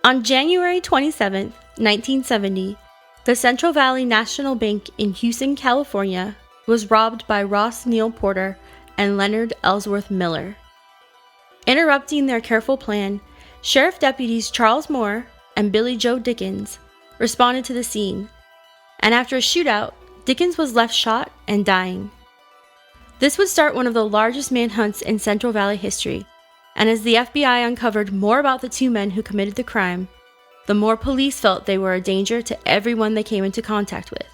On January 27, 1970, the Central Valley National Bank in Hughson, California, was robbed by Ross Neal Porter and Leonard Ellsworth Miller. Interrupting their careful plan, Sheriff Deputies Charles Moore and Billy Joe Dickens responded to the scene, and after a shootout, Dickens was left shot and dying. This would start one of the largest manhunts in Central Valley history, and as the FBI uncovered more about the two men who committed the crime, the more police felt they were a danger to everyone they came into contact with.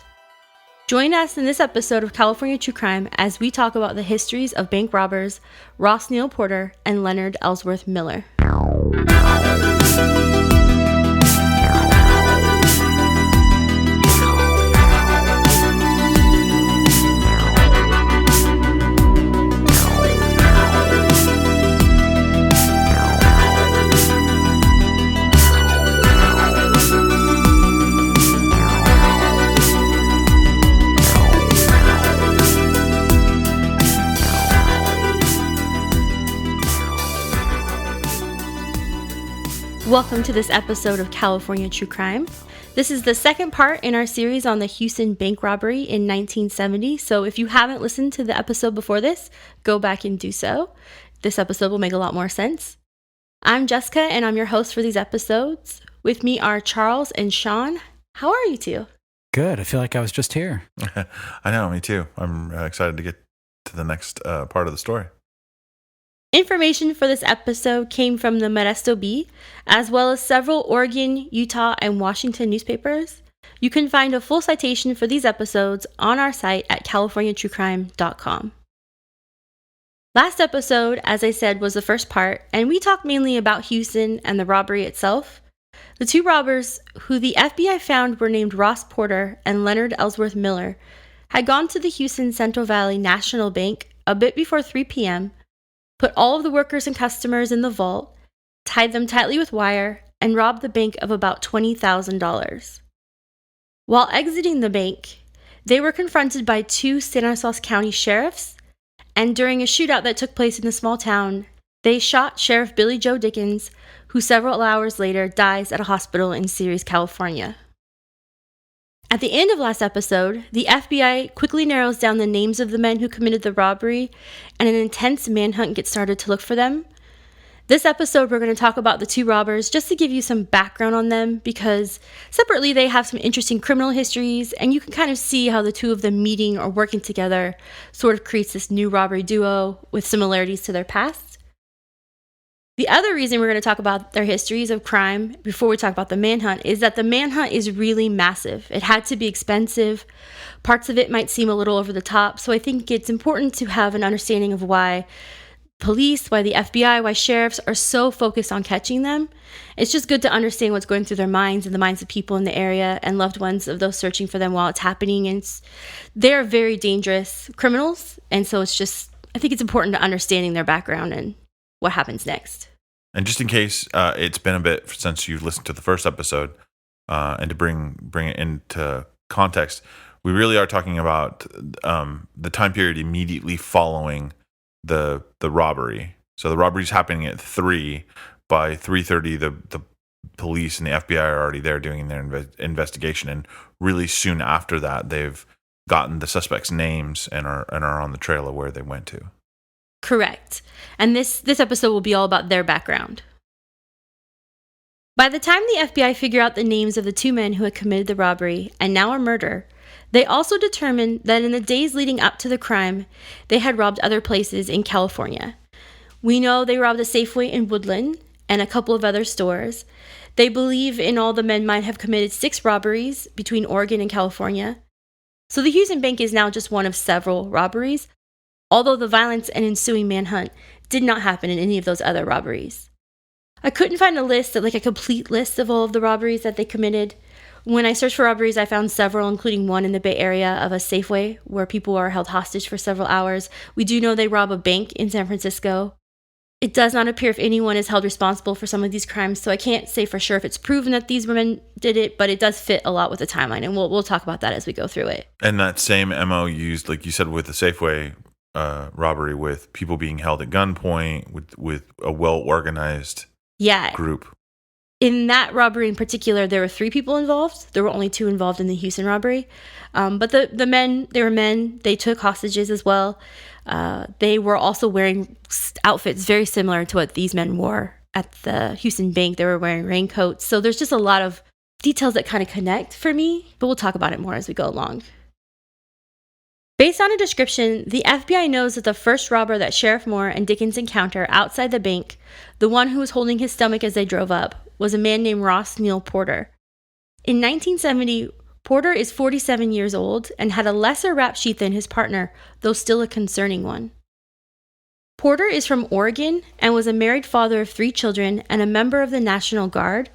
Join us in this episode of California True Crime as we talk about the histories of bank robbers Ross Neal Porter and Leonard Ellsworth Miller. Welcome to this episode of California True Crime. This is the second part in our series on the Hughson bank robbery in 1970, so if you haven't listened to the episode before this, go back and do so. This episode will make a lot more sense. I'm Jessica, and I'm your host for these episodes. With me are Charles and Sean. How are you two? Good. I feel like I was just here. I know, me too. I'm excited to get to the next part of the story. Information for this episode came from the Modesto Bee, as well as several Oregon, Utah, and Washington newspapers. You can find a full citation for these episodes on our site at californiatruecrime.com. Last episode, as I said, was the first part, and we talked mainly about Hughson and the robbery itself. The two robbers, who the FBI found were named Ross Porter and Leonard Ellsworth Miller, had gone to the Hughson Central Valley National Bank a bit before 3 p.m., put all of the workers and customers in the vault, tied them tightly with wire, and robbed the bank of about $20,000. While exiting the bank, they were confronted by two Stanislaus County sheriffs, and during a shootout that took place in the small town, they shot Sheriff Billy Joe Dickens, who several hours later dies at a hospital in Ceres, California. At the end of last episode, the FBI quickly narrows down the names of the men who committed the robbery, and an intense manhunt gets started to look for them. This episode, we're going to talk about the two robbers just to give you some background on them, because separately they have some interesting criminal histories, and you can kind of see how the two of them meeting or working together sort of creates this new robbery duo with similarities to their past. The other reason we're going to talk about their histories of crime before we talk about the manhunt is that the manhunt is really massive. It had to be expensive. Parts of it might seem a little over the top, so I think it's important to have an understanding of why police, why the FBI, why sheriffs are so focused on catching them. It's just good to understand what's going through their minds and the minds of people in the area and loved ones of those searching for them while it's happening. And they're very dangerous criminals, and so I think it's important to understanding their background and what happens next. And just in case it's been a bit since you've listened to the first episode, and to bring it into context, we really are talking about the time period immediately following the robbery. So the robbery's happening at 3. By 3:30, the police and the FBI are already there doing their investigation, and really soon after that, they've gotten the suspects' names and are on the trail of where they went to. Correct. And this episode will be all about their background. By the time the FBI figure out the names of the two men who had committed the robbery and now a murder, they also determined that in the days leading up to the crime, they had robbed other places in California. We know they robbed a Safeway in Woodland and a couple of other stores. They believe in all the men might have committed 6 robberies between Oregon and California. So the Hughson Bank is now just one of several robberies, although the violence and ensuing manhunt did not happen in any of those other robberies. I couldn't find a complete list of all of the robberies that they committed. When I searched for robberies, I found several, including one in the Bay Area of a Safeway where people are held hostage for several hours. We do know they rob a bank in San Francisco. It does not appear if anyone is held responsible for some of these crimes, so I can't say for sure if it's proven that these women did it, but it does fit a lot with the timeline, and we'll talk about that as we go through it. And that same MO used, like you said, with the Safeway robbery, with people being held at gunpoint, with a well-organized group. In that robbery in particular, there were 3 people involved. There were only 2 involved in the Hughson robbery. But the men, they were men. They took hostages as well. They were also wearing outfits very similar to what these men wore at the Hughson bank. They were wearing raincoats. So there's just a lot of details that kind of connect for me, but we'll talk about it more as we go along. Based on a description, the FBI knows that the first robber that Sheriff Moore and Dickens encounter outside the bank, the one who was holding his stomach as they drove up, was a man named Ross Neal Porter. In 1970, Porter is 47 years old and had a lesser rap sheet than his partner, though still a concerning one. Porter is from Oregon and was a married father of 3 children and a member of the National Guard.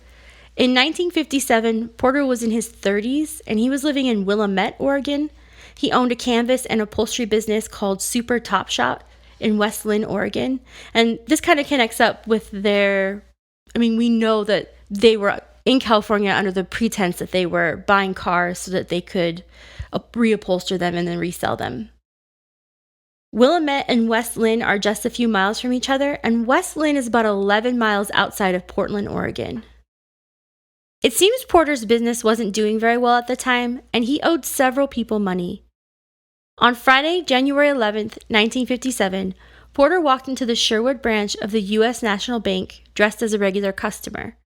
In 1957, Porter was in his 30s and he was living in Willamette, Oregon. He owned a canvas and upholstery business called Super Top Shop in West Linn, Oregon. And this kind of connects up with we know that they were in California under the pretense that they were buying cars so that they could reupholster them and then resell them. Willamette and West Linn are just a few miles from each other, and West Linn is about 11 miles outside of Portland, Oregon. It seems Porter's business wasn't doing very well at the time, and he owed several people money. On Friday, January 11th, 1957, Porter walked into the Sherwood branch of the U.S. National Bank dressed as a regular customer.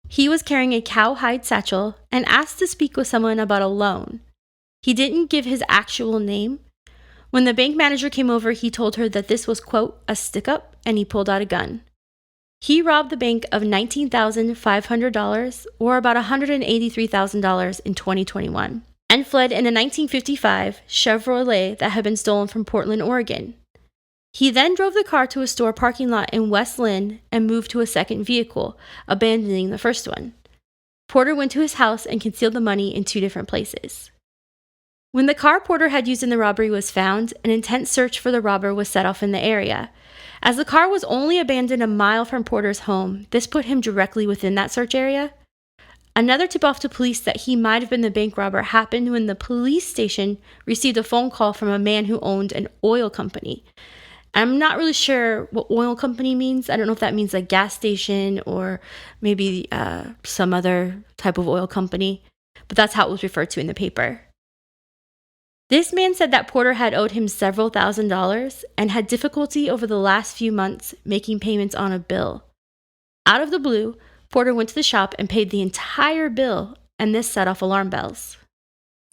He was carrying a cowhide satchel and asked to speak with someone about a loan. He didn't give his actual name. When the bank manager came over, he told her that this was, quote, a stick-up, and he pulled out a gun. He robbed the bank of $19,500, or about $183,000 in 2021, and fled in a 1955 Chevrolet that had been stolen from Portland, Oregon. He then drove the car to a store parking lot in West Linn and moved to a second vehicle, abandoning the first one. Porter went to his house and concealed the money in 2 different places. When the car Porter had used in the robbery was found, an intense search for the robber was set off in the area. As the car was only abandoned a mile from Porter's home, this put him directly within that search area. Another tip-off to police that he might have been the bank robber happened when the police station received a phone call from a man who owned an oil company. I'm not really sure what oil company means. I don't know if that means a gas station or maybe some other type of oil company, but that's how it was referred to in the paper. This man said that Porter had owed him several $1,000s and had difficulty over the last few months making payments on a bill. Out of the blue, Porter went to the shop and paid the entire bill, and this set off alarm bells.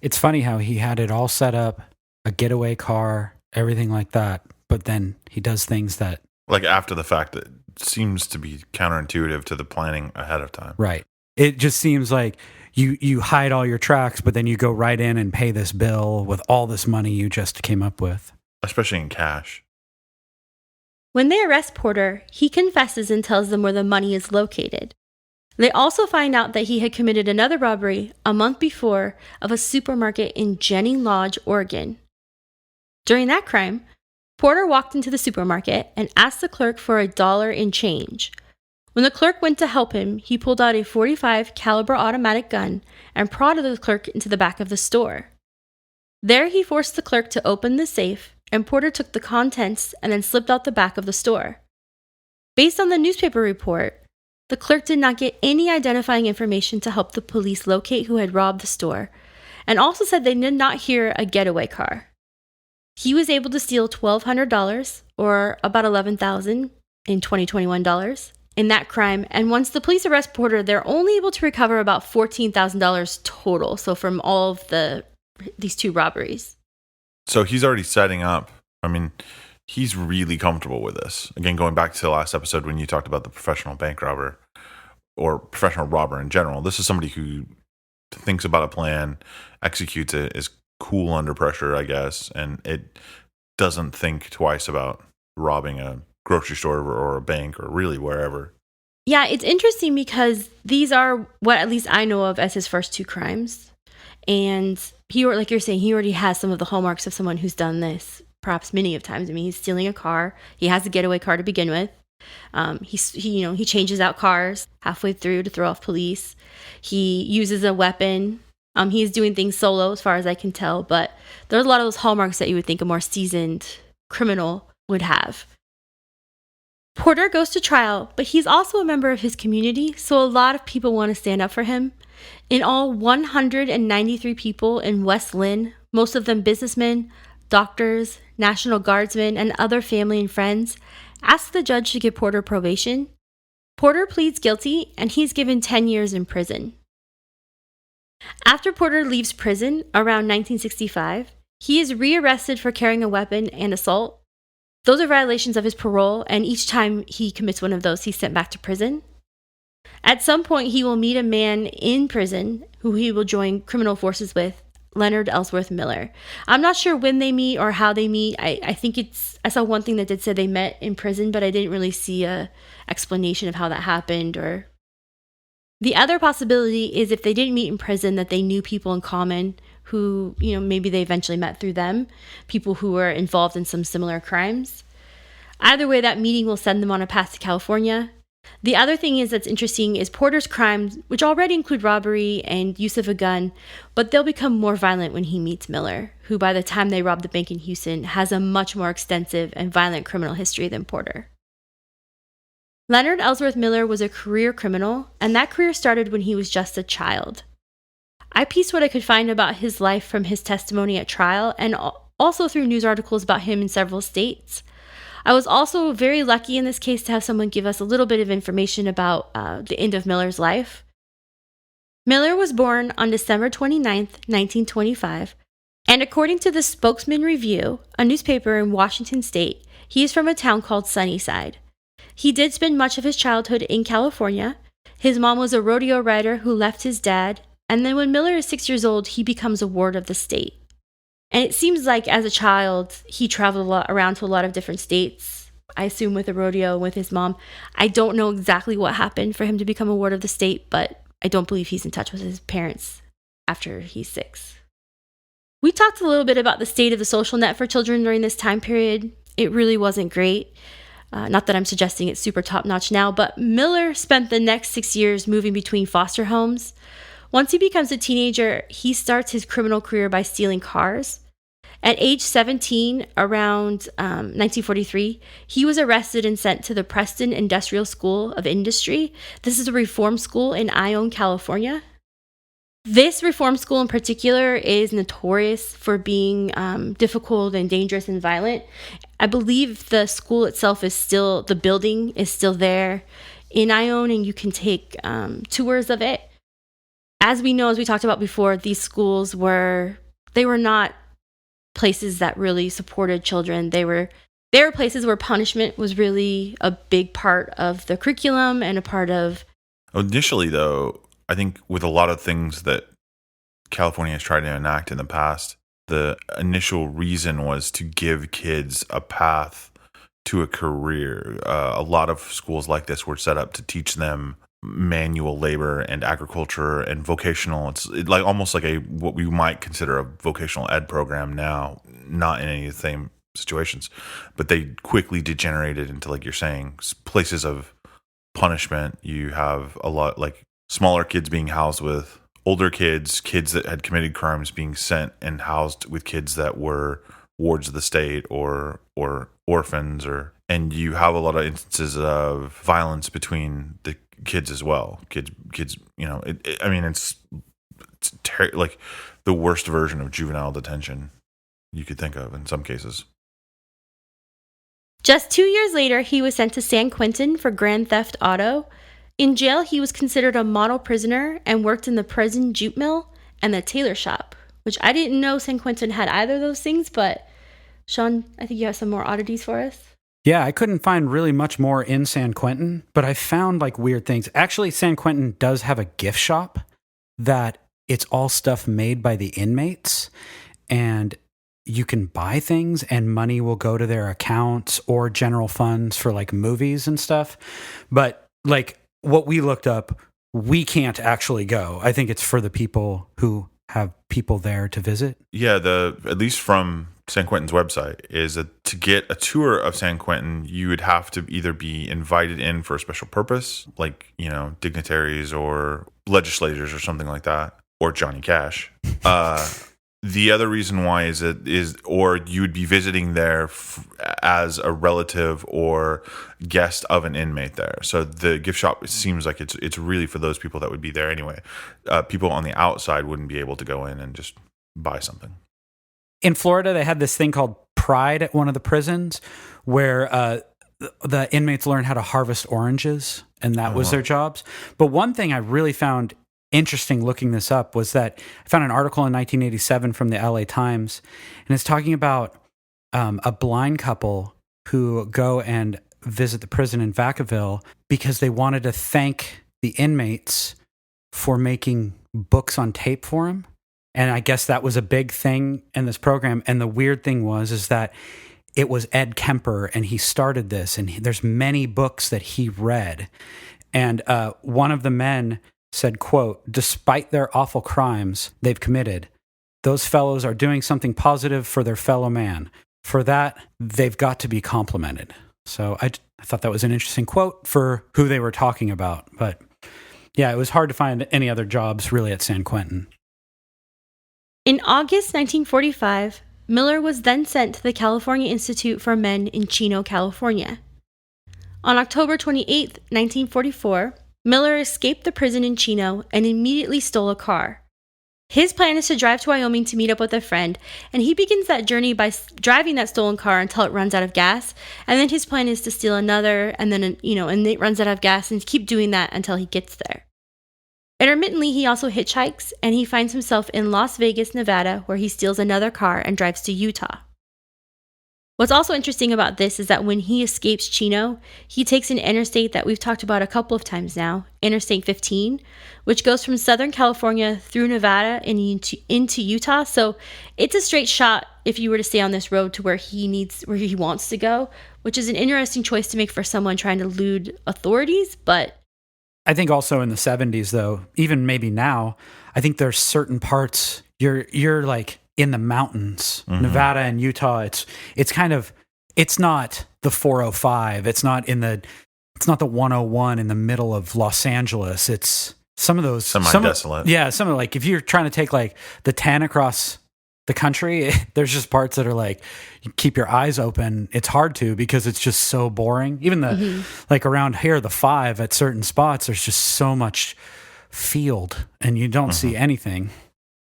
It's funny how he had it all set up, a getaway car, everything like that, but then he does things that... Like after the fact, that seems to be counterintuitive to the planning ahead of time. Right. It just seems like you hide all your tracks, but then you go right in and pay this bill with all this money you just came up with. Especially in cash. When they arrest Porter, he confesses and tells them where the money is located. They also find out that he had committed another robbery a month before of a supermarket in Jennings Lodge, Oregon. During that crime, Porter walked into the supermarket and asked the clerk for $1 in change. When the clerk went to help him, he pulled out a .45 caliber automatic gun and prodded the clerk into the back of the store. There he forced the clerk to open the safe, and Porter took the contents and then slipped out the back of the store. Based on the newspaper report, the clerk did not get any identifying information to help the police locate who had robbed the store, and also said they did not hear a getaway car. He was able to steal $1,200, or about $11,000 in 2021 dollars, in that crime, and once the police arrest Porter, they're only able to recover about $14,000 total, so from all of these 2 robberies. So he's already setting up. I mean, he's really comfortable with this. Again, going back to the last episode when you talked about the professional bank robber or professional robber in general, this is somebody who thinks about a plan, executes it, is cool under pressure, I guess, and it doesn't think twice about robbing a grocery store or a bank or really wherever. Yeah, it's interesting because these are what at least I know of as his first 2 crimes. And he, like you're saying, he already has some of the hallmarks of someone who's done this perhaps many of times. I mean, he's stealing a car. He has a getaway car to begin with. He changes out cars halfway through to throw off police. He uses a weapon. He's doing things solo as far as I can tell, but there's a lot of those hallmarks that you would think a more seasoned criminal would have. Porter goes to trial, but he's also a member of his community, so a lot of people want to stand up for him. In all, 193 people in West Lynn, most of them businessmen, doctors, National Guardsmen, and other family and friends, asked the judge to give Porter probation. Porter pleads guilty, and he's given 10 years in prison. After Porter leaves prison around 1965, he is rearrested for carrying a weapon and assault. Those are violations of his parole, and each time he commits one of those, he's sent back to prison. At some point, he will meet a man in prison who he will join criminal forces with, Leonard Ellsworth Miller. I'm not sure when they meet or how they meet. I saw one thing that did say they met in prison, but I didn't really see a explanation of how that happened. Or the other possibility is if they didn't meet in prison, that they knew people in common who, maybe they eventually met through them, people who were involved in some similar crimes. Either way, that meeting will send them on a path to California. The other thing that's interesting is Porter's crimes, which already include robbery and use of a gun, but they'll become more violent when he meets Miller, who by the time they rob the bank in Hughson has a much more extensive and violent criminal history than Porter. Leonard Ellsworth Miller was a career criminal, and that career started when he was just a child. I pieced what I could find about his life from his testimony at trial and also through news articles about him in several states. I was also very lucky in this case to have someone give us a little bit of information about the end of Miller's life. Miller was born on December 29th, 1925, and according to the Spokesman Review, a newspaper in Washington state, he is from a town called Sunnyside. He did spend much of his childhood in California. His mom was a rodeo rider who left his dad, and then when Miller is 6 years old, he becomes a ward of the state. And it seems like as a child, he traveled around to a lot of different states, I assume with a rodeo with his mom. I don't know exactly what happened for him to become a ward of the state, but I don't believe he's in touch with his parents after he's 6. We talked a little bit about the state of the social net for children during this time period. It really wasn't great. Not that I'm suggesting it's super top-notch now, but Miller spent the next 6 years moving between foster homes. Once he becomes a teenager, he starts his criminal career by stealing cars. At age 17, around 1943, he was arrested and sent to the Preston Industrial School of Industry. This is a reform school in Ione, California. This reform school in particular is notorious for being difficult and dangerous and violent. I believe the school itself the building is still there in Ione, and you can take tours of it. As we know, as we talked about before, these schools were not places that really supported children. They were places where punishment was really a big part of the curriculum and a part of... Initially, though, I think with a lot of things that California has tried to enact in the past, the initial reason was to give kids a path to a career. A lot of schools like this were set up to teach them manual labor and agriculture and vocational. It's like almost like what we might consider a vocational ed program now, not in any of the same situations, but they quickly degenerated into, like you're saying, places of punishment. You have a lot like smaller kids being housed with older kids that had committed crimes being sent and housed with kids that were wards of the state or orphans, and you have a lot of instances of violence between the kids as well. Kids, it's like the worst version of juvenile detention you could think of in some cases. Just 2 years later, he was sent to San Quentin for grand theft auto. In jail, he was considered a model prisoner and worked in the prison jute mill and the tailor shop, which I didn't know San Quentin had either of those things, but Sean, I think you have some more oddities for us. Yeah, I couldn't find really much more in San Quentin, but I found like weird things. Actually, San Quentin does have a gift shop that it's all stuff made by the inmates, and you can buy things and money will go to their accounts or general funds for like movies and stuff. But like what we looked up, we can't actually go. I think it's for the people who have people there to visit. Yeah, at least from San Quentin's website is that to get a tour of San Quentin, you would have to either be invited in for a special purpose, like, dignitaries or legislators or something like that, or Johnny Cash. the other reason why or you would be visiting there as a relative or guest of an inmate there. So the gift shop seems like it's really for those people that would be there anyway. People on the outside wouldn't be able to go in and just buy something. In Florida, they had this thing called Pride at one of the prisons where the inmates learned how to harvest oranges, and that was their jobs. But one thing I really found interesting looking this up was that I found an article in 1987 from the LA Times, and it's talking about a blind couple who go and visit the prison in Vacaville because they wanted to thank the inmates for making books on tape for them. And I guess that was a big thing in this program. And the weird thing is that it was Ed Kemper, and he started this, and there's many books that he read. And one of the men said, quote, "Despite their awful crimes they've committed, those fellows are doing something positive for their fellow man. For that, they've got to be complimented." So I thought that was an interesting quote for who they were talking about. But yeah, it was hard to find any other jobs really at San Quentin. In August 1945, Miller was then sent to the California Institute for Men in Chino, California. On October 28, 1944, Miller escaped the prison in Chino and immediately stole a car. His plan is to drive to Wyoming to meet up with a friend, and he begins that journey by driving that stolen car until it runs out of gas, and then his plan is to steal another, and then, and it runs out of gas, and keep doing that until he gets there. Intermittently, he also hitchhikes, and he finds himself in Las Vegas, Nevada, where he steals another car and drives to Utah. What's also interesting about this is that when he escapes Chino, he takes an interstate that we've talked about a couple of times now, Interstate 15, which goes from Southern California through Nevada and into Utah. So it's a straight shot if you were to stay on this road to where he wants to go, which is an interesting choice to make for someone trying to elude authorities, but I think also in the 70s, though, even maybe now, I think there's certain parts you're like in the mountains, Nevada and Utah. It's not the 405. It's not the 101 in the middle of Los Angeles. It's some of those semi-desolate. Some of like if you're trying to take like the 10 across the country, there's just parts that are like, you keep your eyes open. It's hard to because it's just so boring. Even like around here, the 5 at certain spots, there's just so much field and you don't see anything.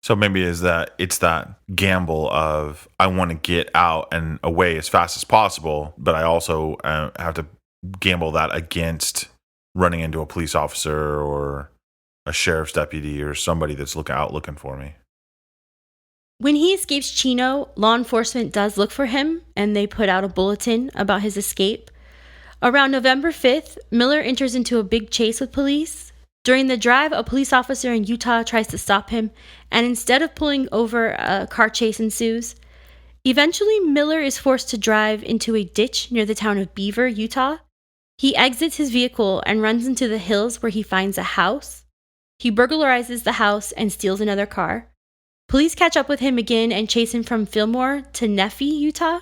So maybe it's that gamble of I want to get out and away as fast as possible, but I also have to gamble that against running into a police officer or a sheriff's deputy or somebody that's looking for me. When he escapes Chino, law enforcement does look for him, and they put out a bulletin about his escape. Around November 5th, Miller enters into a big chase with police. During the drive, a police officer in Utah tries to stop him, and instead of pulling over, a car chase ensues. Eventually, Miller is forced to drive into a ditch near the town of Beaver, Utah. He exits his vehicle and runs into the hills where he finds a house. He burglarizes the house and steals another car. Police catch up with him again and chase him from Fillmore to Nephi, Utah.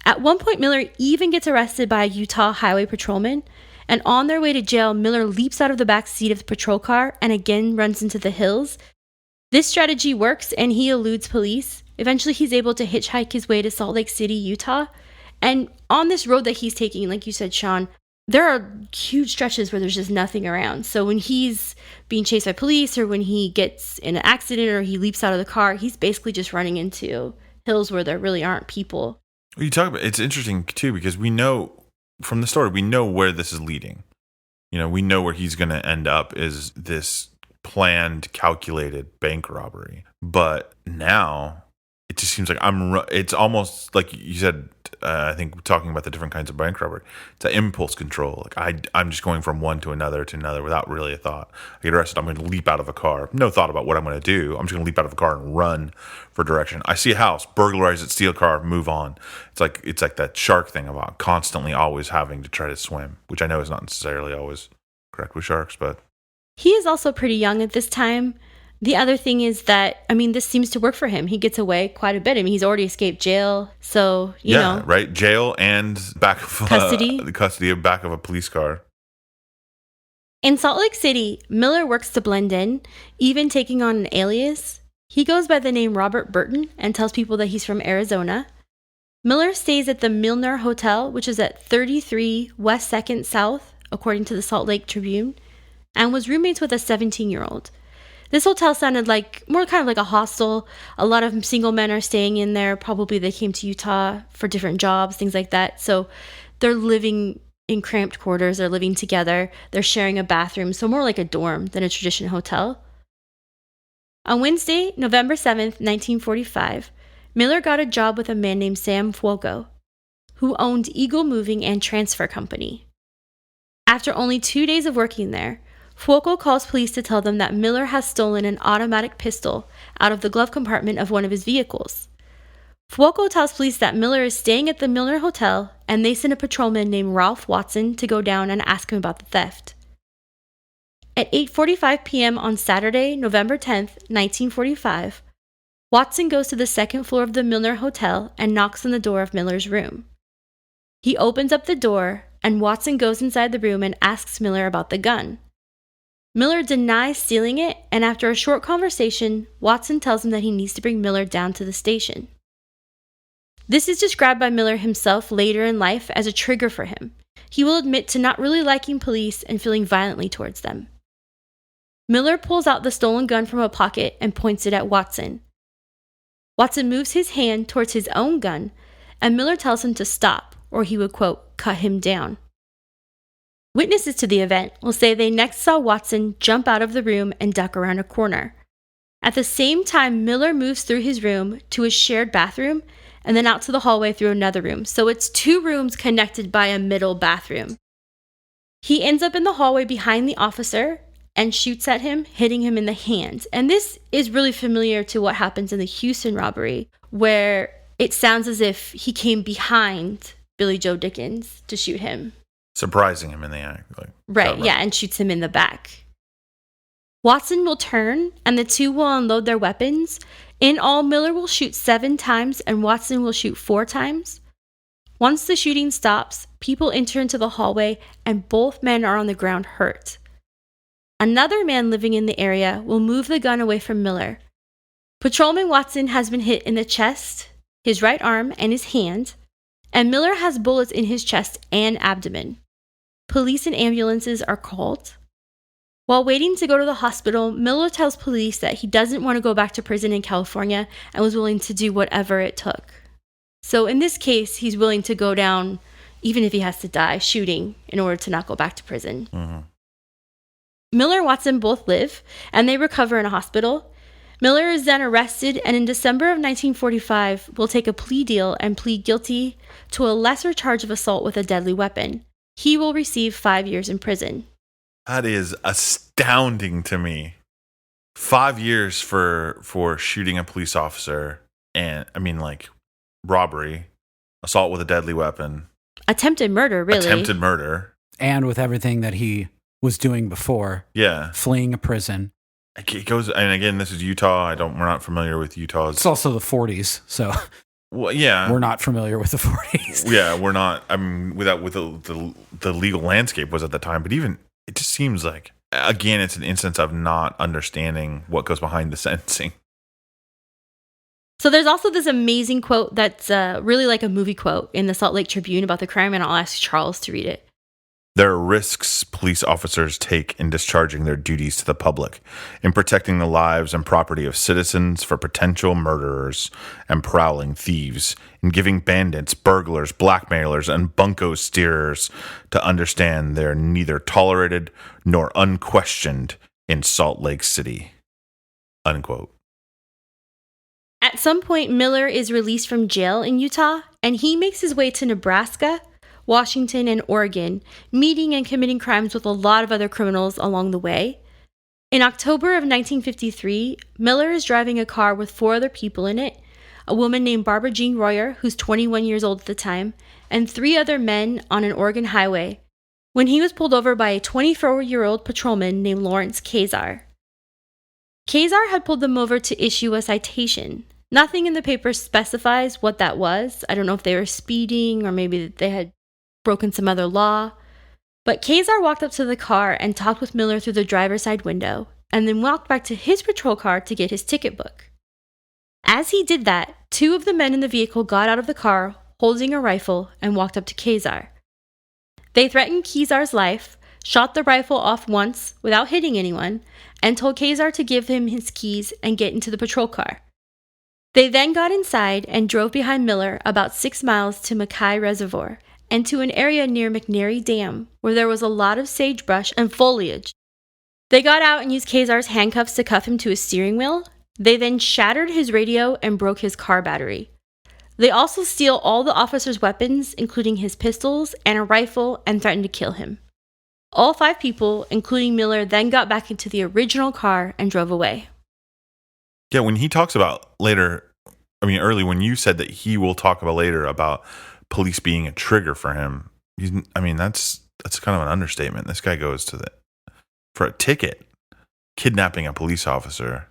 At one point, Miller even gets arrested by a Utah highway patrolman, and on their way to jail, Miller leaps out of the back seat of the patrol car and again runs into the hills. This strategy works, and he eludes police. Eventually, he's able to hitchhike his way to Salt Lake City, Utah. And on this road that he's taking, like you said, Sean, there are huge stretches where there's just nothing around. So when he's being chased by police or when he gets in an accident or he leaps out of the car, he's basically just running into hills where there really aren't people. You talk about it's interesting too because we know from the story, we know where this is leading. We know where he's going to end up is this planned, calculated bank robbery. But now it just seems like it's almost like you said, I think talking about the different kinds of bank robbery, it's an impulse control. Like I'm just going from one to another without really a thought. I get arrested, I'm going to leap out of a car. No thought about what I'm going to do. I'm just going to leap out of a car and run for direction. I see a house, burglarize it, steal a car, move on. It's like that shark thing about constantly always having to try to swim, which I know is not necessarily always correct with sharks, but he is also pretty young at this time. The other thing is that, this seems to work for him. He gets away quite a bit. He's already escaped jail. So, you know. Right. Jail and back of custody. The custody of back of a police car. In Salt Lake City, Miller works to blend in, even taking on an alias. He goes by the name Robert Burton and tells people that he's from Arizona. Miller stays at the Milner Hotel, which is at 33 West 2nd South, according to the Salt Lake Tribune, and was roommates with a 17-year-old. This hotel sounded like more kind of like a hostel. A lot of single men are staying in there. Probably they came to Utah for different jobs, things like that. So they're living in cramped quarters. They're living together. They're sharing a bathroom. So more like a dorm than a traditional hotel. On Wednesday, November 7th, 1945, Miller got a job with a man named Sam Fuoco, who owned Eagle Moving and Transfer Company. After only 2 days of working there, Fuoco calls police to tell them that Miller has stolen an automatic pistol out of the glove compartment of one of his vehicles. Fuoco tells police that Miller is staying at the Milner Hotel, and they send a patrolman named Ralph Watson to go down and ask him about the theft. At 8:45 p.m. on Saturday, November 10th, 1945, Watson goes to the second floor of the Milner Hotel and knocks on the door of Miller's room. He opens up the door, and Watson goes inside the room and asks Miller about the gun. Miller denies stealing it, and after a short conversation, Watson tells him that he needs to bring Miller down to the station. This is described by Miller himself later in life as a trigger for him. He will admit to not really liking police and feeling violently towards them. Miller pulls out the stolen gun from a pocket and points it at Watson. Watson moves his hand towards his own gun, and Miller tells him to stop, or he would, quote, cut him down. Witnesses to the event will say they next saw Watson jump out of the room and duck around a corner. At the same time, Miller moves through his room to a shared bathroom and then out to the hallway through another room. So it's 2 rooms connected by a middle bathroom. He ends up in the hallway behind the officer and shoots at him, hitting him in the hand. And this is really familiar to what happens in the Hughson robbery, where it sounds as if he came behind Billy Joe Dickens to shoot him. Surprising him in the act. Right, yeah, and shoots him in the back. Watson will turn, and the 2 will unload their weapons. In all, Miller will shoot 7 times, and Watson will shoot 4 times. Once the shooting stops, people enter into the hallway, and both men are on the ground hurt. Another man living in the area will move the gun away from Miller. Patrolman Watson has been hit in the chest, his right arm, and his hand, and Miller has bullets in his chest and abdomen. Police and ambulances are called. While waiting to go to the hospital, Miller tells police that he doesn't want to go back to prison in California and was willing to do whatever it took. So in this case, he's willing to go down, even if he has to die, shooting in order to not go back to prison. Mm-hmm. Miller and Watson both live, and they recover in a hospital. Miller is then arrested, and in December of 1945, will take a plea deal and plead guilty to a lesser charge of assault with a deadly weapon. He will receive 5 years in prison. That is astounding to me. 5 years for shooting a police officer, and robbery, assault with a deadly weapon, Attempted murder, really. Attempted murder, And with everything that he was doing before, yeah, fleeing a prison. It goes, and again, this is Utah. We're not familiar with Utah's. It's also the 40s, so well, yeah, we're not familiar with the 40s. Yeah, we're not. I mean, with the legal landscape was at the time, but even it just seems like, again, it's an instance of not understanding what goes behind the sentencing. So there's also this amazing quote that's really like a movie quote in the Salt Lake Tribune about the crime, and I'll ask Charles to read it. There are risks police officers take in discharging their duties to the public, in protecting the lives and property of citizens for potential murderers and prowling thieves, in giving bandits, burglars, blackmailers, and bunco steerers to understand they're neither tolerated nor unquestioned in Salt Lake City. Unquote. At some point, Miller is released from jail in Utah, and he makes his way to Nebraska, Washington, and Oregon, meeting and committing crimes with a lot of other criminals along the way. In October of 1953, Miller is driving a car with 4 other people in it, a woman named Barbara Jean Royer, who's 21 years old at the time, and 3 other men on an Oregon highway, when he was pulled over by a 24-year-old patrolman named Lawrence Kazar. Kazar had pulled them over to issue a citation. Nothing in the paper specifies what that was. I don't know if they were speeding or maybe they had broken some other law. But Kazar walked up to the car and talked with Miller through the driver's side window, and then walked back to his patrol car to get his ticket book. As he did that, 2 of the men in the vehicle got out of the car holding a rifle and walked up to Kezar. They threatened Kezar's life, shot the rifle off once without hitting anyone, and told Kezar to give him his keys and get into the patrol car. They then got inside and drove behind Miller about 6 miles to Mackay Reservoir and to an area near McNary Dam where there was a lot of sagebrush and foliage. They got out and used Kezar's handcuffs to cuff him to his steering wheel. They then shattered his radio and broke his car battery. They also steal all the officer's weapons, including his pistols and a rifle, and threatened to kill him. All 5 people, including Miller, then got back into the original car and drove away. Yeah, when he talks about later, early when you said that he will talk about later about police being a trigger for him, that's kind of an understatement. This guy goes for a ticket, kidnapping a police officer.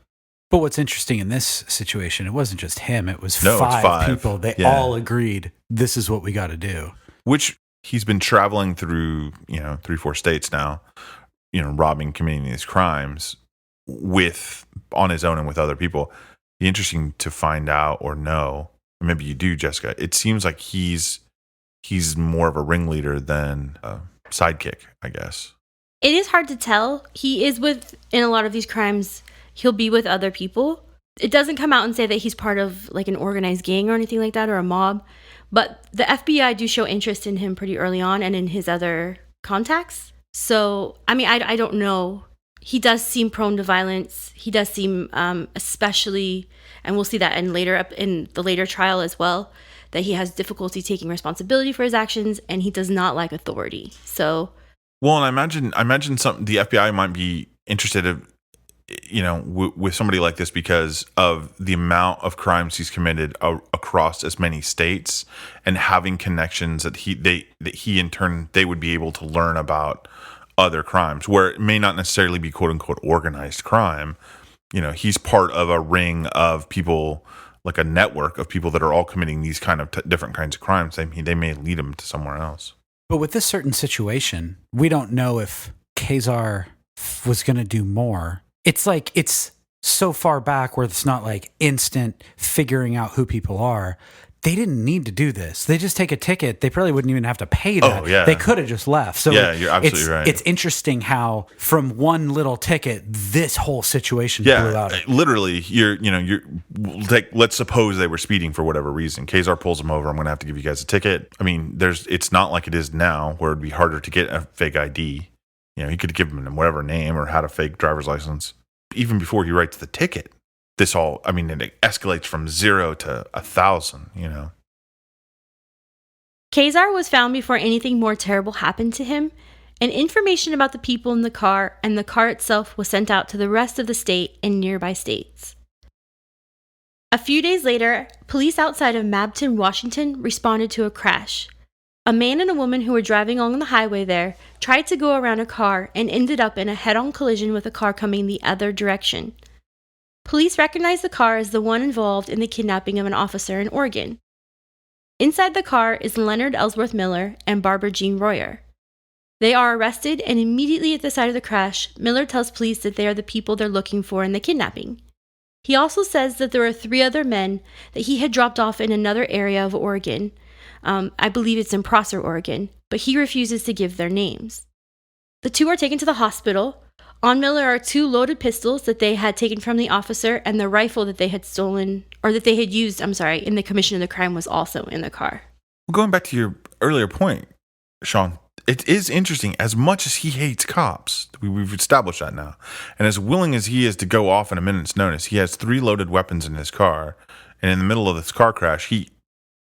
But what's interesting in this situation, it wasn't just him. It was No, it's 5 people. They all agreed, this is what we got to do. Which he's been traveling through, 3-4 states now, robbing, committing these crimes on his own and with other people. Be interesting to find out or know. Maybe you do, Jessica. It seems like he's more of a ringleader than a sidekick, I guess. It is hard to tell. He is in a lot of these crimes, he'll be with other people. It doesn't come out and say that he's part of like an organized gang or anything like that, or a mob. But the FBI do show interest in him pretty early on and in his other contacts. So, I don't know. He does seem prone to violence. He does seem especially, and we'll see that in the later trial as well, that he has difficulty taking responsibility for his actions, and he does not like authority. So, well, and I imagine the FBI might be interested in, with somebody like this because of the amount of crimes he's committed across as many states, and having connections that he in turn they would be able to learn about other crimes where it may not necessarily be quote unquote organized crime. He's part of a ring of people, like a network of people that are all committing these kind of different kinds of crimes. They may lead him to somewhere else. But with this certain situation, we don't know if Kezar was going to do more. It's like it's so far back where it's not like instant figuring out who people are. They didn't need to do this. They just take a ticket. They probably wouldn't even have to pay that. Oh, yeah. They could have just left. So yeah, you're absolutely right. It's interesting how from one little ticket, this whole situation blew out. Literally, let's suppose they were speeding for whatever reason. Kezar pulls them over. I'm going to have to give you guys a ticket. It's not like it is now where it'd be harder to get a fake ID. He could have given them whatever name or had a fake driver's license. Even before he writes the ticket, this all, it escalates from 0 to 1,000, Kezar was found before anything more terrible happened to him, and information about the people in the car and the car itself was sent out to the rest of the state and nearby states. A few days later, police outside of Mabton, Washington, responded to a crash. A man and a woman who were driving along the highway there tried to go around a car and ended up in a head-on collision with a car coming the other direction. Police recognized the car as the one involved in the kidnapping of an officer in Oregon. Inside the car is Leonard Ellsworth Miller and Barbara Jean Royer. They are arrested, and immediately at the site of the crash, Miller tells police that they are the people they're looking for in the kidnapping. He also says that there are 3 other men that he had dropped off in another area of Oregon. I believe it's in Prosser, Oregon, but he refuses to give their names. The 2 are taken to the hospital. On Miller are 2 loaded pistols that they had taken from the officer, and the rifle that they had stolen, or that they had used, in the commission of the crime was also in the car. Well, going back to your earlier point, Sean, it is interesting. As much as he hates cops, we've established that now, and as willing as he is to go off in a minute's notice, he has 3 loaded weapons in his car, and in the middle of this car crash, he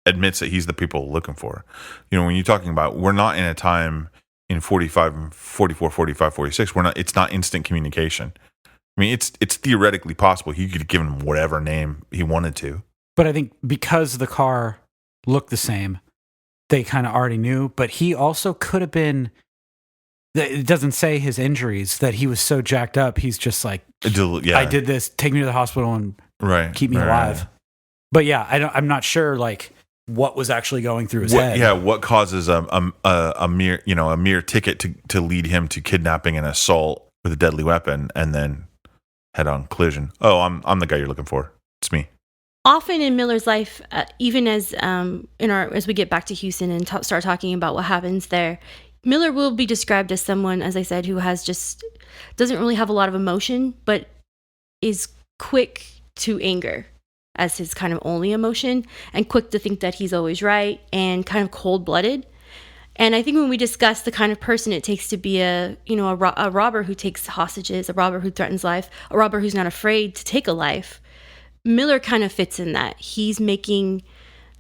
admits that he's the people looking for. When you're talking about, we're not in a time in 45, 44, 45, 46, it's not instant communication. It's theoretically possible he could have given him whatever name he wanted to. But I think because the car looked the same, they kind of already knew, but he also could have been, it doesn't say his injuries, that he was so jacked up, he's just like, I did this, take me to the hospital and keep me alive. Right. But yeah, I'm not sure what was actually going through his head. Yeah, what causes a mere ticket to lead him to kidnapping and assault with a deadly weapon and then head-on collision. Oh, I'm the guy you're looking for. It's me. Often in Miller's life, even as as we get back to Hughson and start talking about what happens there, Miller will be described as someone, as I said, who doesn't really have a lot of emotion, but is quick to anger as his kind of only emotion, and quick to think that he's always right, and kind of cold-blooded. And I think when we discuss the kind of person it takes to be a robber who takes hostages, a robber who threatens life, a robber who's not afraid to take a life, Miller kind of fits in that. He's making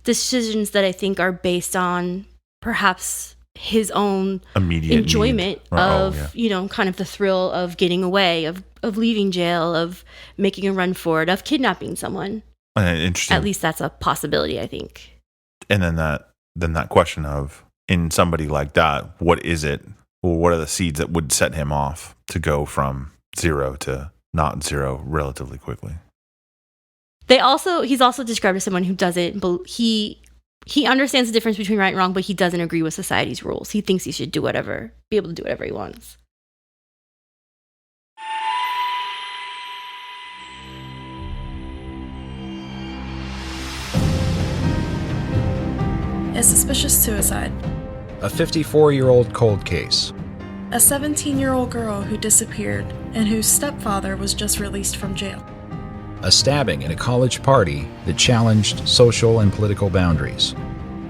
decisions that I think are based on perhaps his own immediate enjoyment of, kind of the thrill of getting away, of leaving jail, of making a run for it, of kidnapping someone. Interesting. At least that's a possibility, I think. And then that question of, in somebody like that, what is it? Well, what are the seeds that would set him off to go from 0 to not 0 relatively quickly? He's also described as someone who doesn't, he understands the difference between right and wrong, but he doesn't agree with society's rules. He thinks he should be able to do whatever he wants. A suspicious suicide. A 54-year-old cold case. A 17-year-old girl who disappeared and whose stepfather was just released from jail. A stabbing at a college party that challenged social and political boundaries.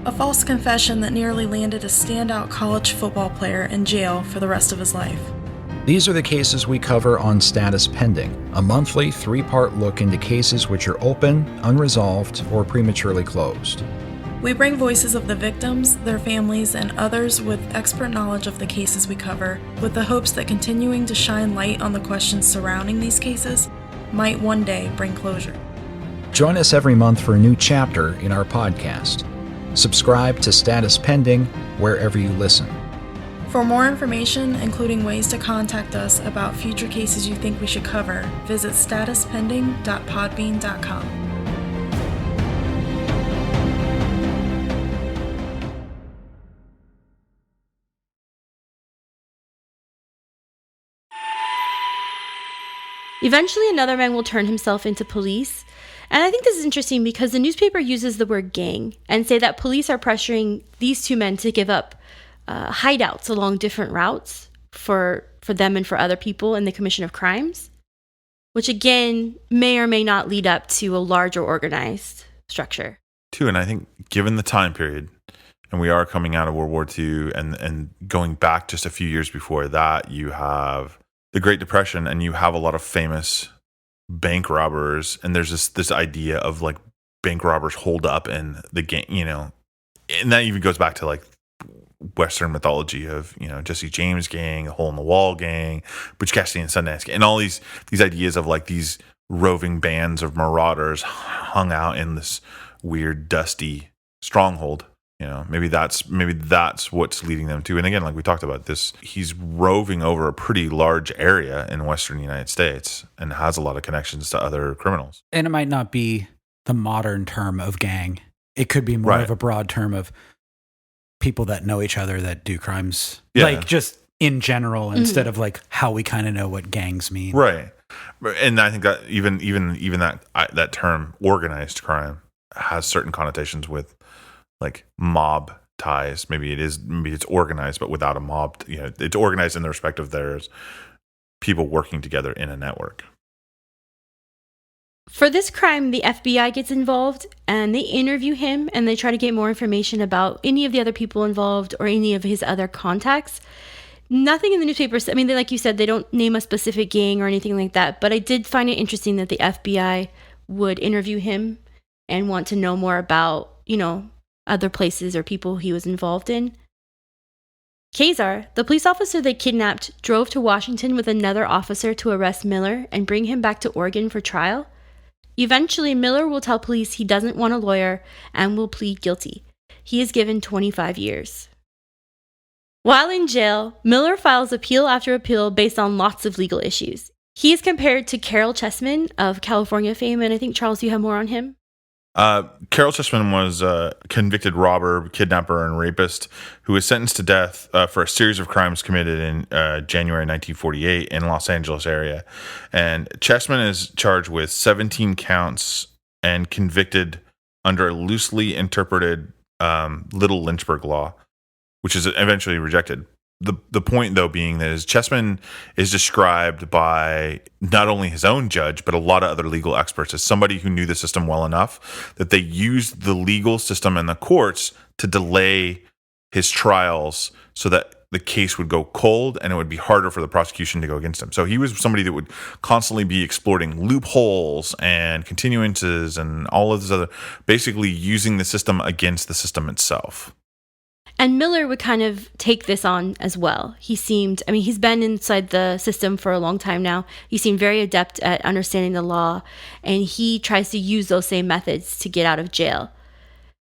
A false confession that nearly landed a standout college football player in jail for the rest of his life. These are the cases we cover on Status Pending, a monthly 3-part look into cases which are open, unresolved, or prematurely closed. We bring voices of the victims, their families, and others with expert knowledge of the cases we cover, with the hopes that continuing to shine light on the questions surrounding these cases might one day bring closure. Join us every month for a new chapter in our podcast. Subscribe to Status Pending wherever you listen. For more information, including ways to contact us about future cases you think we should cover, visit statuspending.podbean.com. Eventually, another man will turn himself into police. And I think this is interesting because the newspaper uses the word gang and say that police are pressuring these two men to give up hideouts along different routes for them and for other people in the commission of crimes, which again may or may not lead up to a larger organized structure. And I think given the time period, and we are coming out of World War II and going back just a few years before that, you have the Great Depression, and you have a lot of famous bank robbers, and there's this idea of like bank robbers hold up in the gang, and that even goes back to like Western mythology of Jesse James gang, the Hole in the Wall gang, Butch Cassidy and Sundance gang, and all these ideas of like these roving bands of marauders hung out in this weird dusty stronghold. Maybe that's what's leading them to. And again, like we talked about this, he's roving over a pretty large area in Western United States and has a lot of connections to other criminals. And it might not be the modern term of gang. It could be more of a broad term of people that know each other that do crimes. Yeah. Like just in general, instead of like how we kind of know what gangs mean. Right. And I think that even that term organized crime has certain connotations with like mob ties. Maybe it's organized, but without a mob. It's organized in the respect of there's people working together in a network. For this crime, the FBI gets involved and they interview him and they try to get more information about any of the other people involved or any of his other contacts. Nothing in the newspapers. I mean, like you said, they don't name a specific gang or anything like that. But I did find it interesting that the FBI would interview him and want to know more about, other places or people he was involved in. Kazar, the police officer they kidnapped, drove to Washington with another officer to arrest Miller and bring him back to Oregon for trial. Eventually, Miller will tell police he doesn't want a lawyer and will plead guilty. He is given 25 years. While in jail, Miller files appeal after appeal based on lots of legal issues. He is compared to Carol Chessman of California fame, and I think, Charles, you have more on him? Carol Sussman was a convicted robber, kidnapper, and rapist who was sentenced to death for a series of crimes committed in January 1948 in Los Angeles area. And Chessman is charged with 17 counts and convicted under a loosely interpreted Little Lynchburg law, which is eventually rejected. The point, though, being that Sussman is described by not only his own judge, but a lot of other legal experts as somebody who knew the system well enough that they used the legal system and the courts to delay his trials so that the case would go cold and it would be harder for the prosecution to go against him. So he was somebody that would constantly be exploiting loopholes and continuances and all of this other, basically using the system against the system itself. And Miller would kind of take this on as well. He's been inside the system for a long time now. He seemed very adept at understanding the law, and he tries to use those same methods to get out of jail.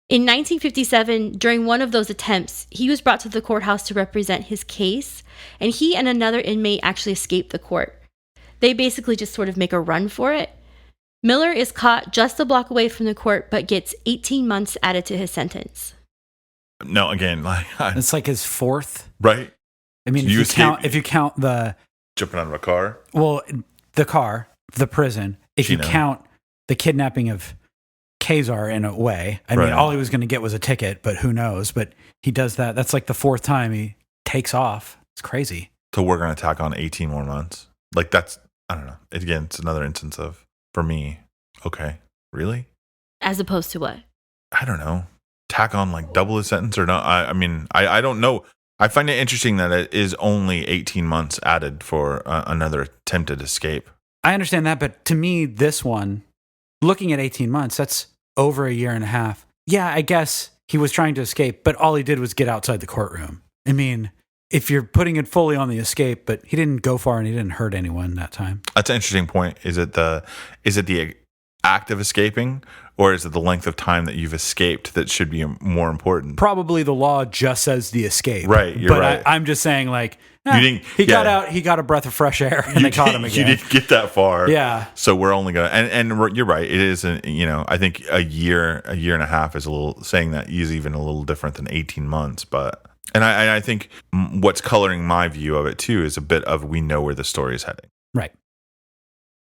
In 1957, during one of those attempts, he was brought to the courthouse to represent his case, and he and another inmate actually escaped the court. They basically just sort of make a run for it. Miller is caught just a block away from the court, but gets 18 months added to his sentence. No, again, It's like his fourth. Right? I mean, if you count the jumping out of a car. Well, the car, the prison. If you count the kidnapping of Kazar in a way, I mean, all he was going to get was a ticket, but who knows? But he does that. That's like the fourth time he takes off. It's crazy. So we're going to tack on 18 more months. Like that's, I don't know. Again, it's another instance of, for me, okay, really? As opposed to what? I don't know. Tack on like double his sentence or not? I mean, I don't know. I find it interesting that it is only 18 months added for another attempted escape. I understand that, but to me, this one, looking at 18 months, that's over a year and a half. Yeah, I guess he was trying to escape, but all he did was get outside the courtroom. I mean, if you're putting it fully on the escape, but he didn't go far and he didn't hurt anyone that time. That's an interesting point. Is it the act of escaping, or is it the length of time that you've escaped that should be more important? Probably the law just says the escape. Right, you're right. I'm just saying, like, he got out, he got a breath of fresh air, and they caught him again. You didn't get that far. Yeah. So we're only going to, and you're right. It is, I think a year and a half is saying that is even a little different than 18 months. But, and I think what's coloring my view of it too is a bit of, we know where the story is heading. Right.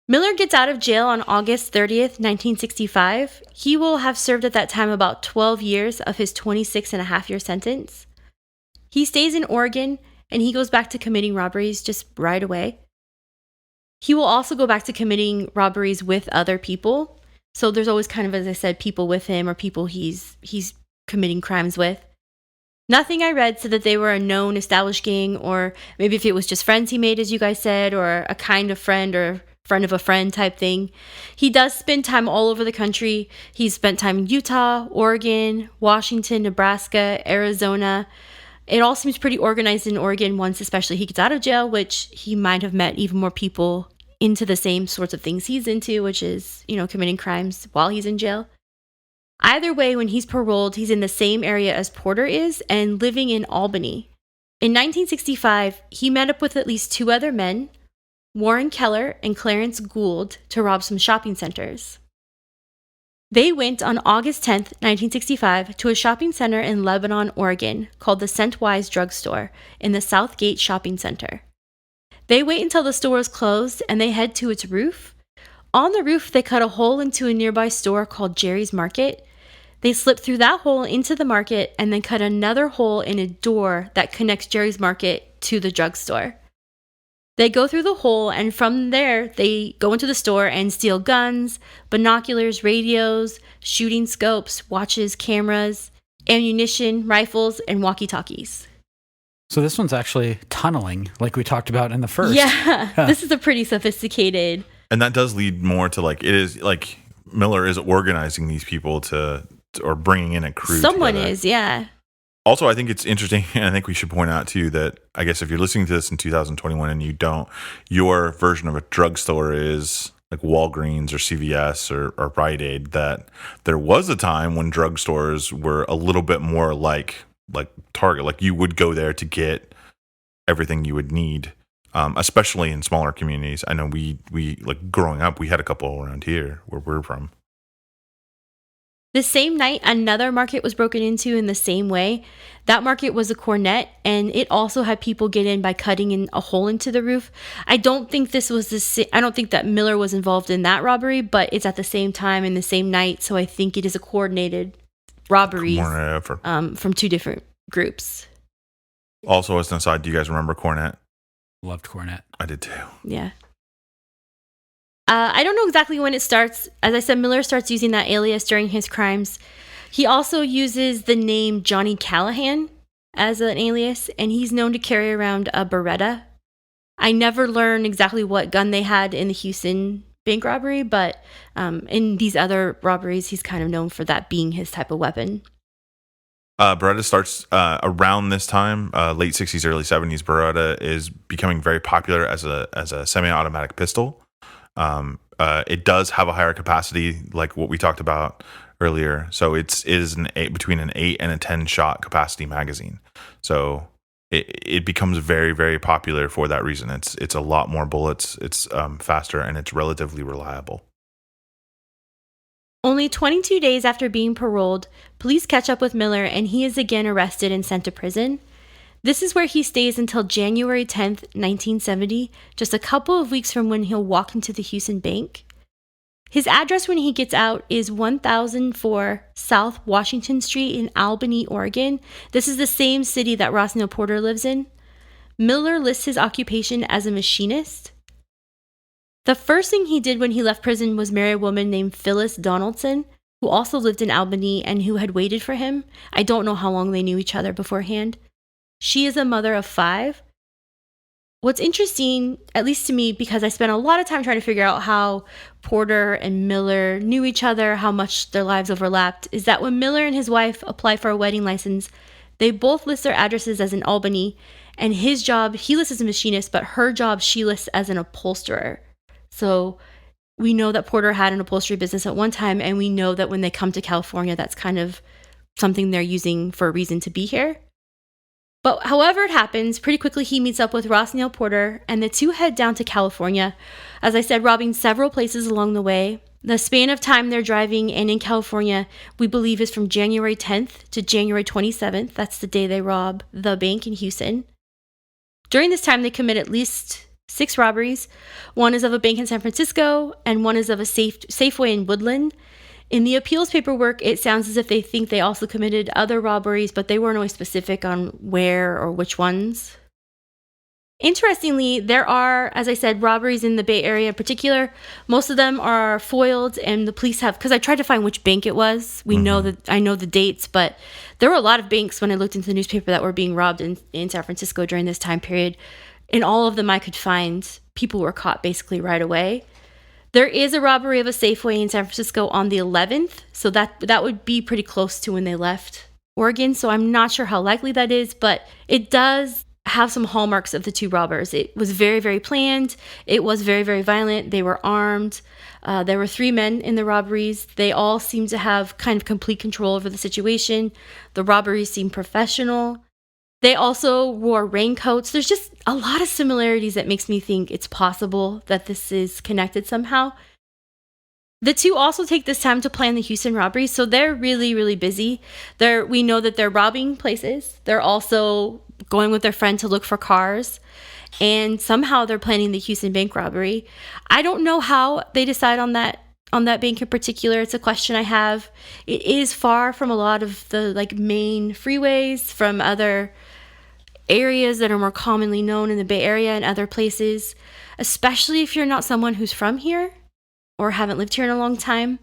Miller gets out of jail on August 30th, 1965. He will have served at that time about 12 years of his 26-and-a-half-year sentence. He stays in Oregon, and he goes back to committing robberies just right away. He will also go back to committing robberies with other people. So there's always kind of, as I said, people with him or people he's committing crimes with. Nothing I read said that they were a known established gang, or maybe if it was just friends he made, as you guys said, or a kind of friend or friend of a friend type thing. He does spend time all over the country. He's spent time in Utah, Oregon, Washington, Nebraska, Arizona. It all seems pretty organized in Oregon once especially he gets out of jail, which he might have met even more people into the same sorts of things he's into, which is, committing crimes while he's in jail. Either way, when he's paroled, he's in the same area as Porter is and living in Albany. In 1965, he met up with at least two other men, Warren Keller and Clarence Gould, to rob some shopping centers. They went on August 10th, 1965, to a shopping center in Lebanon, Oregon, called the Centwise Drugstore in the Southgate Shopping Center. They wait until the store is closed and they head to its roof. On the roof, they cut a hole into a nearby store called Jerry's Market. They slip through that hole into the market and then cut another hole in a door that connects Jerry's Market to the drugstore. They go through the hole, and from there, they go into the store and steal guns, binoculars, radios, shooting scopes, watches, cameras, ammunition, rifles, and walkie-talkies. So this one's actually tunneling, like we talked about in the first. Yeah, this is a pretty sophisticated. And that does lead more to it is like Miller is organizing these people or bringing in a crew. Someone together. is, yeah. Also, I think it's interesting, and I think we should point out, too, that I guess if you're listening to this in 2021 and you don't, your version of a drugstore is like Walgreens or CVS or Rite Aid, that there was a time when drugstores were a little bit more like Target. Like you would go there to get everything you would need, especially in smaller communities. I know we like growing up, we had a couple around here where we're from. The same night, another market was broken into in the same way. That market was a cornet, and it also had people get in by cutting in a hole into the roof. I don't think I don't think that Miller was involved in that robbery, but it's at the same time and the same night, so I think it is a coordinated robbery from two different groups. Also, as an aside, do you guys remember Cornet? Loved Cornet. I did too. Yeah. I don't know exactly when it starts. As I said, Miller starts using that alias during his crimes. He also uses the name Johnny Callahan as an alias, and he's known to carry around a Beretta. I never learned exactly what gun they had in the Hughson bank robbery, but in these other robberies, he's kind of known for that being his type of weapon. Beretta starts around this time, late 60s, early 70s. Beretta is becoming very popular as a semi-automatic pistol. It does have a higher capacity, like what we talked about earlier. So it is between an 8 and a 10 shot capacity magazine. So it becomes very, very popular for that reason. It's a lot more bullets. It's faster, and it's relatively reliable. Only 22 days after being paroled, police catch up with Miller, and he is again arrested and sent to prison. This is where he stays until January 10th, 1970, just a couple of weeks from when he'll walk into the Hughson bank. His address when he gets out is 1004 South Washington Street in Albany, Oregon. This is the same city that Neal Porter lives in. Miller lists his occupation as a machinist. The first thing he did when he left prison was marry a woman named Phyllis Donaldson, who also lived in Albany and who had waited for him. I don't know how long they knew each other beforehand. She is a mother of 5. What's interesting, at least to me, because I spent a lot of time trying to figure out how Porter and Miller knew each other, how much their lives overlapped, is that when Miller and his wife applied for a wedding license, they both list their addresses as in Albany, and his job, he lists as a machinist, but her job, she lists as an upholsterer. So we know that Porter had an upholstery business at one time, and we know that when they come to California, that's kind of something they're using for a reason to be here. But however it happens, pretty quickly he meets up with Neal Porter, and the two head down to California, as I said, robbing several places along the way. The span of time they're driving and in California, we believe, is from January 10th to January 27th. That's the day they rob the bank in Hughson. During this time, they commit at least 6 robberies. One is of a bank in San Francisco, and one is of a Safeway in Woodland. In the appeals paperwork, it sounds as if they think they also committed other robberies, but they weren't always specific on where or which ones. Interestingly, there are, as I said, robberies in the Bay Area in particular. Most of them are foiled, and the police have, because I tried to find which bank it was. I know the dates, but there were a lot of banks when I looked into the newspaper that were being robbed in San Francisco during this time period. In all of them I could find, people were caught basically right away. There is a robbery of a Safeway in San Francisco on the 11th, so that would be pretty close to when they left Oregon, so I'm not sure how likely that is, but it does have some hallmarks of the two robbers. It was very, very planned. It was very, very violent. They were armed. There were 3 men in the robberies. They all seemed to have kind of complete control over the situation. The robberies seemed professional. They also wore raincoats. There's just a lot of similarities that makes me think it's possible that this is connected somehow. The two also take this time to plan the Hughson robbery, so they're really, really busy. We know that they're robbing places. They're also going with their friend to look for cars, and somehow they're planning the Hughson bank robbery. I don't know how they decide on that bank in particular. It's a question I have. It is far from a lot of the main freeways, from other areas that are more commonly known in the Bay Area and other places, especially if you're not someone who's from here or haven't lived here in a long time.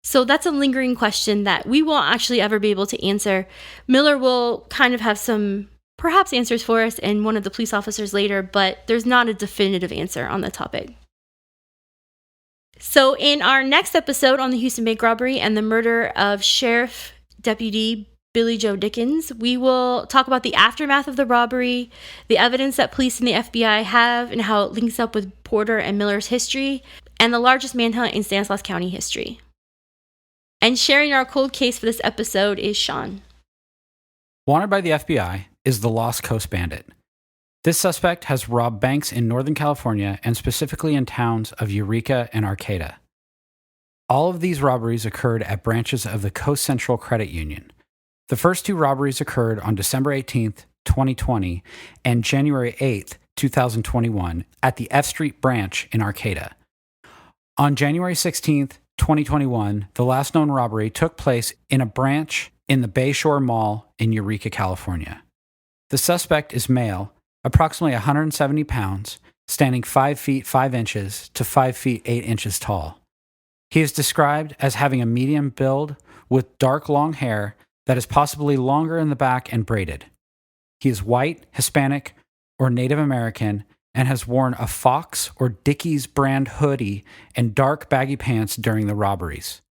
So that's a lingering question that we won't actually ever be able to answer. Miller will kind of have some perhaps answers for us and one of the police officers later, but there's not a definitive answer on the topic. So in our next episode on the Hughson bank robbery and the murder of Sheriff Deputy Billy Joe Dickens, we will talk about the aftermath of the robbery, the evidence that police and the FBI have, and how it links up with Porter and Miller's history, and the largest manhunt in Stanislaus County history. And sharing our cold case for this episode is Sean. Wanted by the FBI is the Lost Coast Bandit. This suspect has robbed banks in Northern California and specifically in towns of Eureka and Arcata. All of these robberies occurred at branches of the Coast Central Credit Union. The first 2 robberies occurred on December 18th, 2020, and January 8th, 2021, at the F Street branch in Arcata. On January 16th, 2021, the last known robbery took place in a branch in the Bayshore Mall in Eureka, California. The suspect is male, approximately 170 pounds, standing 5 feet 5 inches to 5 feet 8 inches tall. He is described as having a medium build with dark long hair that is possibly longer in the back and braided. He is white, Hispanic, or Native American and has worn a Fox or Dickies brand hoodie and dark baggy pants during the robberies.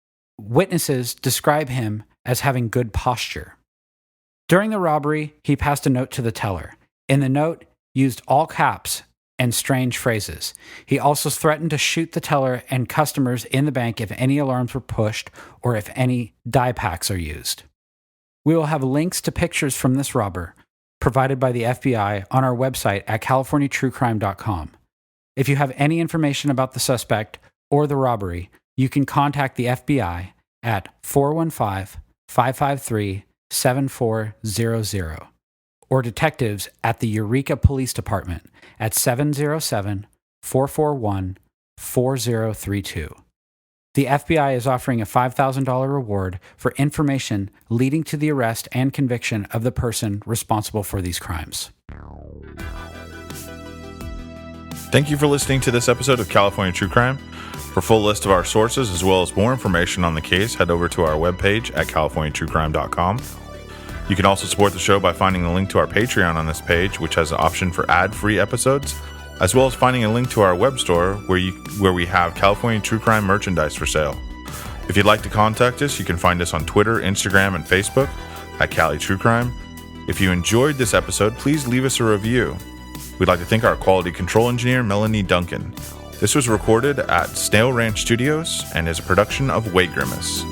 Witnesses describe him as having good posture. During the robbery, he passed a note to the teller. In the note, used all caps and strange phrases. He also threatened to shoot the teller and customers in the bank if any alarms were pushed or if any die packs are used. We will have links to pictures from this robber provided by the FBI on our website at californiatruecrime.com. If you have any information about the suspect or the robbery, you can contact the FBI at 415-553-7400 or detectives at the Eureka Police Department at 707-441-4032. The FBI is offering a $5,000 reward for information leading to the arrest and conviction of the person responsible for these crimes. Thank you for listening to this episode of California True Crime. For a full list of our sources as well as more information on the case, head over to our webpage at californiatruecrime.com. You can also support the show by finding a link to our Patreon on this page, which has an option for ad-free episodes, as well as finding a link to our web store where we have California True Crime merchandise for sale. If you'd like to contact us, you can find us on Twitter, Instagram, and Facebook at Cali True Crime. If you enjoyed this episode, please leave us a review. We'd like to thank our quality control engineer, Melanie Duncan. This was recorded at Snail Ranch Studios and is a production of Wait Grimace.